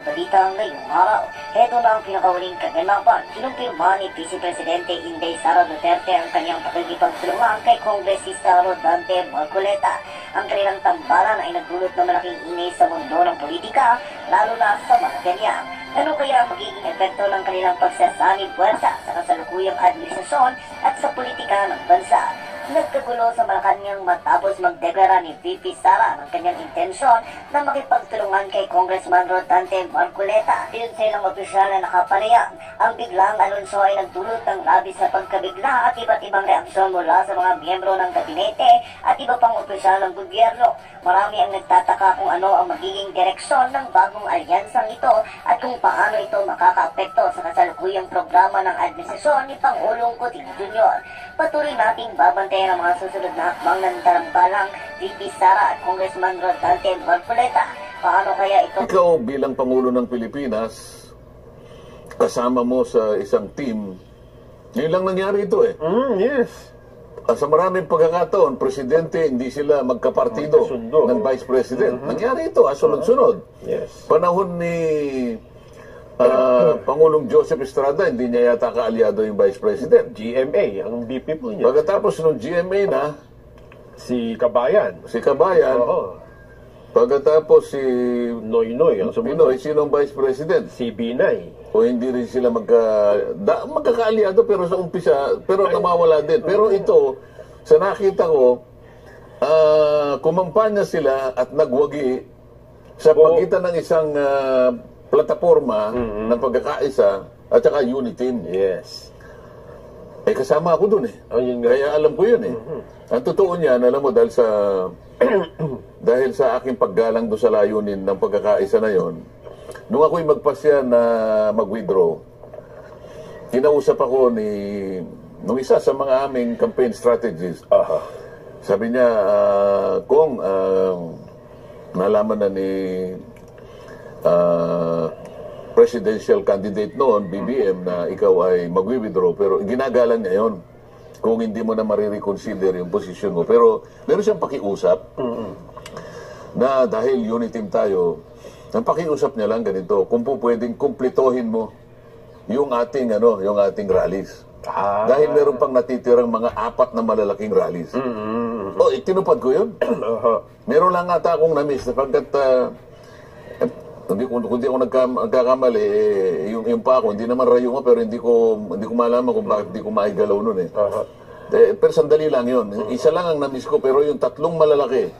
balita ngayong araw. Heto na ang pinakawaling kaganapan. Kinumpirma ni Vice Presidente Inday Sara Duterte ang kanyang pakikipagtulungan kay Kongresista Rodante Marcoleta. Ang kanilang tambalan ay nagdulot ng malaking ingay sa mundo ng politika, lalo na sa Malacanang. Ano kaya ang magiging epekto ng kanilang pagsasanib puwersa sa kasalukuyang administrasyon at sa politika ng bansa? Nagkagulo sa Malacanang matapos magdeklara ni VP Sara ng kanyang intensyon na makipagtulungan kay Congressman Rodante Marcoleta. Ayon sa ilang opisyal na nakapanayam, ang biglang anunsyo ay nagdulot ng labis na pagkabigla at iba't ibang reaksyon mula sa mga miyembro ng gabinete at iba pang opisyal ng gobyerno. Marami ang nagtataka kung ano ang magiging direksyon ng bagong alyansang ito at kung paano ito makakaapekto sa kasalukuyang programa ng administrasyon ni Pangulong Coutinho Jr. Patuloy nating babantayan ang mga susunod na hakbang ng talambalang VP Sara at Congressman Rodante Marcoleta. Paano kaya ito? Ikaw bilang Pangulo ng Pilipinas, kasama mo sa isang team, yun lang nangyari ito eh. Yes. Sa maraming pagkakataon, Presidente, hindi sila magkapartido ng Vice President. Nangyari ito, sunod-sunod. Yes. Panahon ni Pangulong Joseph Estrada, hindi niya yata kaalyado yung Vice President. GMA, ang VP po niya. Pagkatapos nung GMA na, Si Kabayan. Oo. Pagkatapos si Noynoy, ang sumunod. Pinoy, sinong Vice President? Si Binay. O hindi rin sila magkakaalyado pero sa umpisa, pero namawala din. Pero ito, sa nakita ko, kumampanya sila at nagwagi sa pagitan ng isang plataforma ng pagkakaisa at saka Unitin. Yes. Eh, kasama ako dun eh. Kaya alam ko yun eh. Ang totoo niyan, alam mo, dahil sa aking paggalang doon sa layunin ng pagkakaisa na yon, nung ako'y magpasya na mag-withdraw, kinausap ako nung isa sa mga aming campaign strategies. Sabi niya, Kong, nalaman na ni presidential candidate noon, BBM, na ikaw ay mag-withdraw, pero ginagalang niya yun kung hindi mo na marireconsider yung posisyon mo. Pero meron siyang pakiusap na dahil Unitim tayo, ang pakiusap niya lang ganito, kung po pwedeng kumplitohin mo yung ating rallies. Dahil meron pang natitirang mga 4 na malalaking rallies. Itinupad ko yun. Meron lang ata akong na-miss sapagkat kung di ako nagkakamali, yung pa ako, hindi naman rayo ko, pero hindi ko malaman kung bakit hindi ko maigalaw nun eh. Pero sandali lang yun. Isa lang ang na-miss ko, pero yung 3 malalaki,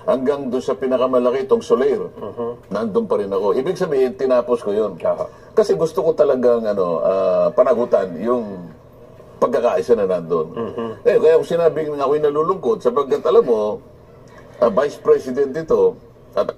hanggang doon sa pinakamalaki, itong Soler, nandun pa rin ako. Ibig sabihin, tinapos ko yun. Kasi gusto ko talagang panagutan yung pagkakaisa na nandun. Kaya kung sinabing ako'y nalulungkot, sapagkat alam mo, Vice President ito, at